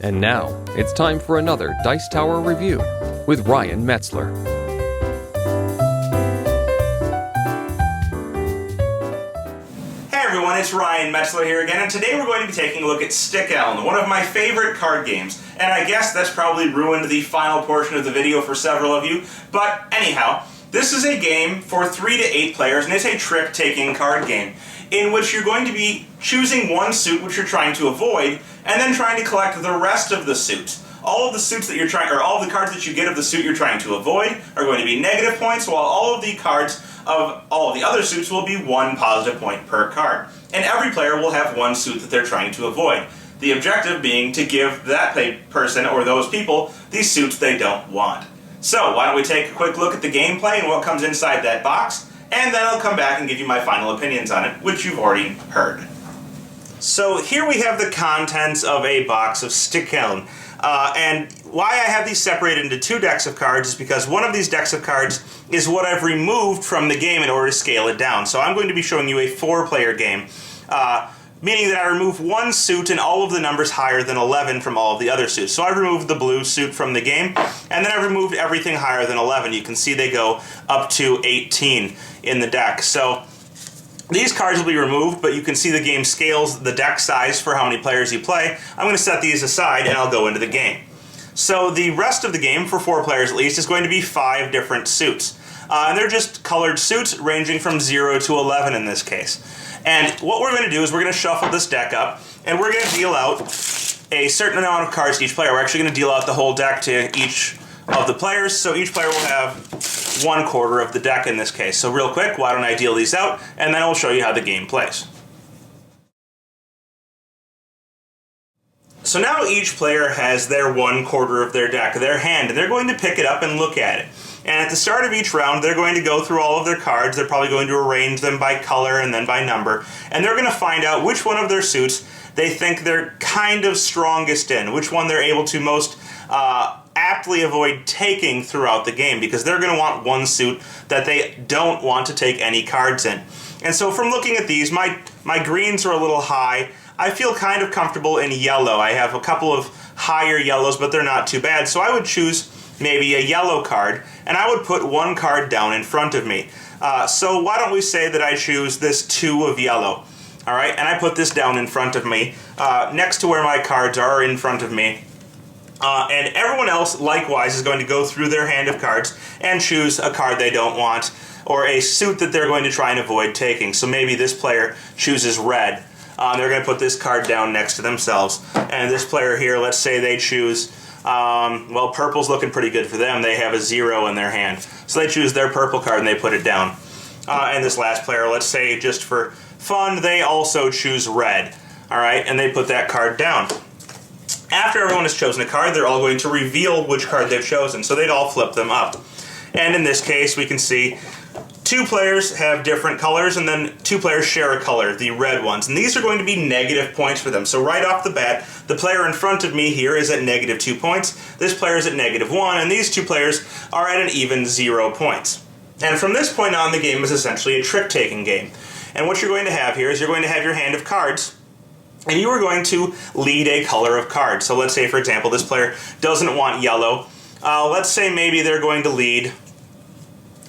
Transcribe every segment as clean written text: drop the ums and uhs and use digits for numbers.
And now, it's time for another Dice Tower review with Ryan Metzler. Hey everyone, it's Ryan Metzler here again, and today we're going to be taking a look at Sticheln, one of my favorite card games. And I guess that's probably ruined the final portion of the video for several of you, but anyhow, this is a game for 3 to 8 players, and it's a trick-taking card game, in which you're going to be choosing one suit which you're trying to avoid, and then trying to collect the rest of the suits. All of the suits that you're trying, or all of the cards that you get of the suit you're trying to avoid are going to be negative points, while all of the cards of all of the other suits will be 1 positive point per card. And every player will have one suit that they're trying to avoid. The objective being to give that person or those people these suits they don't want. So why don't we take a quick look at the gameplay and what comes inside that box, and then I'll come back and give you my final opinions on it, which you've already heard. So here we have the contents of a box of Sticheln. And why I have these separated into 2 decks of cards is because one of these decks of cards is what I've removed from the game in order to scale it down. So I'm going to be showing you a 4-player game, meaning that I remove 1 suit and all of the numbers higher than 11 from all of the other suits. So I've removed the blue suit from the game, and then I've removed everything higher than 11. You can see they go up to 18 in the deck. So these cards will be removed, but you can see the game scales the deck size for how many players you play. I'm going to set these aside and I'll go into the game. So the rest of the game, for 4 players at least, is going to be 5 different suits. And they're just colored suits ranging from 0 to 11 in this case. And what we're going to do is we're going to shuffle this deck up, and we're going to deal out a certain amount of cards to each player. We're actually going to deal out the whole deck to each of the players, so each player will have 1/4 of the deck in this case. So real quick, why don't I deal these out, and then I'll show you how the game plays. So now each player has their 1/4 of their deck, their hand, and they're going to pick it up and look at it. And at the start of each round, they're going to go through all of their cards. They're probably going to arrange them by color and then by number. And they're going to find out which one of their suits they think they're kind of strongest in, which one they're able to most aptly avoid taking throughout the game, because they're going to want one suit that they don't want to take any cards in. And so from looking at these, my greens are a little high. I feel kind of comfortable in yellow. I have a couple of higher yellows, but they're not too bad. So I would choose maybe a yellow card, and I would put 1 card down in front of me. So why don't we say that I choose this 2 of yellow. All right, and I put this down in front of me, next to where my cards are in front of me. And everyone else, likewise, is going to go through their hand of cards and choose a card they don't want, or a suit that they're going to try and avoid taking. So maybe this player chooses red. They're going to put this card down next to themselves. And this player here, let's say they choose, well, purple's looking pretty good for them. They have a 0 in their hand. So they choose their purple card and they put it down. And this last player, let's say just for fun, they also choose red. All right, and they put that card down. After everyone has chosen a card, they're all going to reveal which card they've chosen, so they'd all flip them up. And in this case, we can see 2 players have different colors, and then 2 players share a color, the red ones. And these are going to be negative points for them. So right off the bat, the player in front of me here is at -2 points, this player is at -1, and these 2 players are at an even 0 points. And from this point on, the game is essentially a trick-taking game. And what you're going to have here is you're going to have your hand of cards, and you are going to lead a color of cards. So let's say, for example, this player doesn't want yellow. Let's say maybe they're going to lead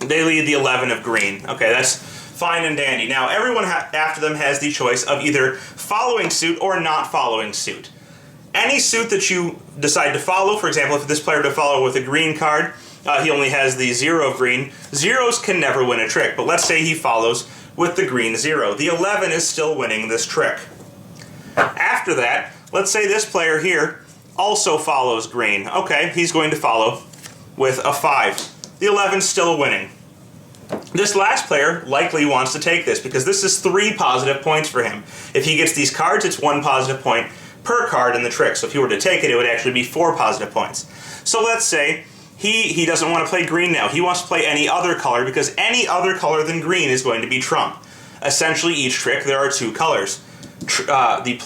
the 11 of green. Okay, that's fine and dandy. Now, everyone after them has the choice of either following suit or not following suit. Any suit that you decide to follow, for example, if this player to follow with a green card, he only has the 0 of green. Zeros can never win a trick, but let's say he follows with the green 0. The 11 is still winning this trick. After that, let's say this player here also follows green. Okay, he's going to follow with a 5. The 11's still winning. This last player likely wants to take this because this is 3 positive points for him. If he gets these cards, it's 1 positive point per card in the trick. So if he were to take it, it would actually be 4 positive points. So let's say he doesn't want to play green now. He wants to play any other color because any other color than green is going to be trump. Essentially, each trick, there are 2 colors. The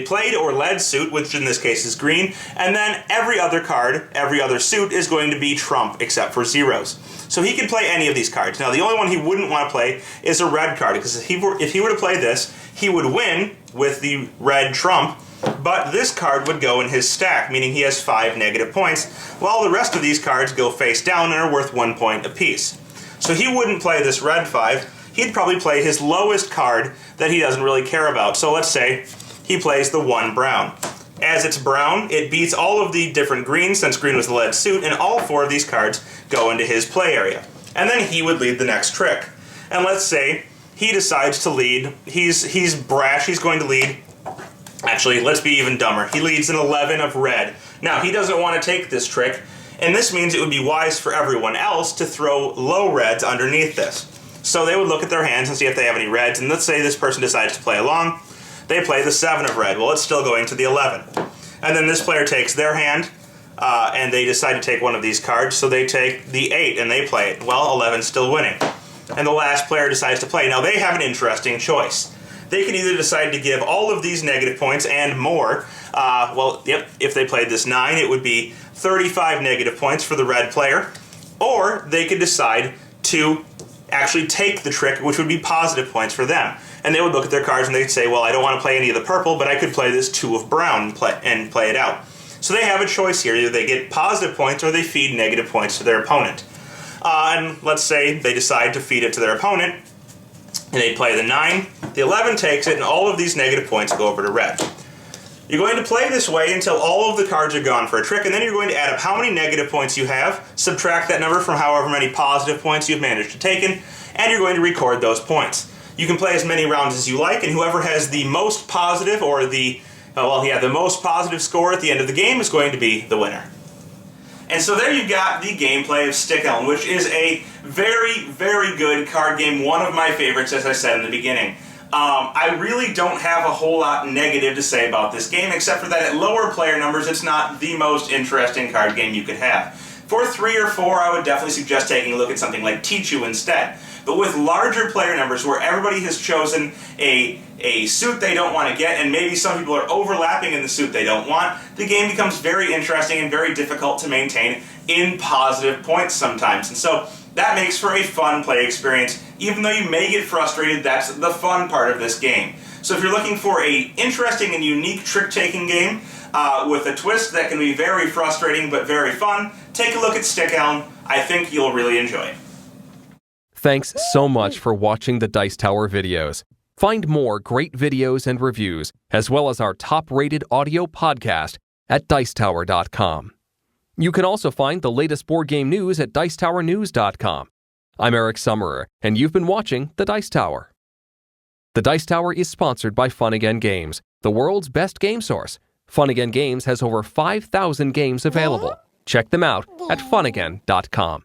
played or led suit, which in this case is green, and then every other card, every other suit is going to be trump except for zeros. So he can play any of these cards. Now the only one he wouldn't want to play is a red card, because if he were to play this, he would win with the red trump, but this card would go in his stack, meaning he has 5 negative points, while the rest of these cards go face down and are worth 1 point apiece. So he wouldn't play this red 5, he'd probably play his lowest card that he doesn't really care about. So let's say he plays the 1 brown. As it's brown, it beats all of the different greens, since green was the led suit, and all 4 of these cards go into his play area. And then he would lead the next trick. And let's say he decides to lead, he's brash, he's going to lead, actually, let's be even dumber, he leads an 11 of red. Now, he doesn't want to take this trick, and this means it would be wise for everyone else to throw low reds underneath this. So they would look at their hands and see if they have any reds, and let's say this person decides to play along. They play the 7 of red. Well, it's still going to the 11. And then this player takes their hand, and they decide to take one of these cards, so they take the 8, and they play it. Well, 11's still winning. And the last player decides to play. Now, they have an interesting choice. They can either decide to give all of these negative points and more. If they played this 9, it would be 35 negative points for the red player. Or they could decide to actually take the trick, which would be positive points for them. And they would look at their cards and they'd say, well, I don't want to play any of the purple, but I could play this 2 of brown and play it out. So they have a choice here. Either they get positive points or they feed negative points to their opponent. And let's say they decide to feed it to their opponent, and they play the 9. The 11 takes it, and all of these negative points go over to red. You're going to play this way until all of the cards are gone for a trick, and then you're going to add up how many negative points you have, subtract that number from however many positive points you've managed to take in, and you're going to record those points. You can play as many rounds as you like, and whoever has the most positive or the most positive score at the end of the game is going to be the winner. And so there you've got the gameplay of Sticheln, which is a very, very good card game, one of my favorites, as I said in the beginning. I really don't have a whole lot negative to say about this game, except for that at lower player numbers, it's not the most interesting card game you could have. For 3 or 4, I would definitely suggest taking a look at something like Tichu instead. But with larger player numbers, where everybody has chosen a suit they don't want to get, and maybe some people are overlapping in the suit they don't want, the game becomes very interesting and very difficult to maintain in positive points sometimes. And so that makes for a fun play experience. Even though you may get frustrated, that's the fun part of this game. So if you're looking for an interesting and unique trick-taking game with a twist that can be very frustrating but very fun, take a look at Sticheln. I think you'll really enjoy it. Thanks so much for watching the Dice Tower videos. Find more great videos and reviews, as well as our top-rated audio podcast at Dicetower.com. You can also find the latest board game news at Dicetowernews.com. I'm Eric Summerer, and you've been watching The Dice Tower. The Dice Tower is sponsored by Fun Again Games, the world's best game source. Fun Again Games has over 5,000 games available. Check them out at funagain.com.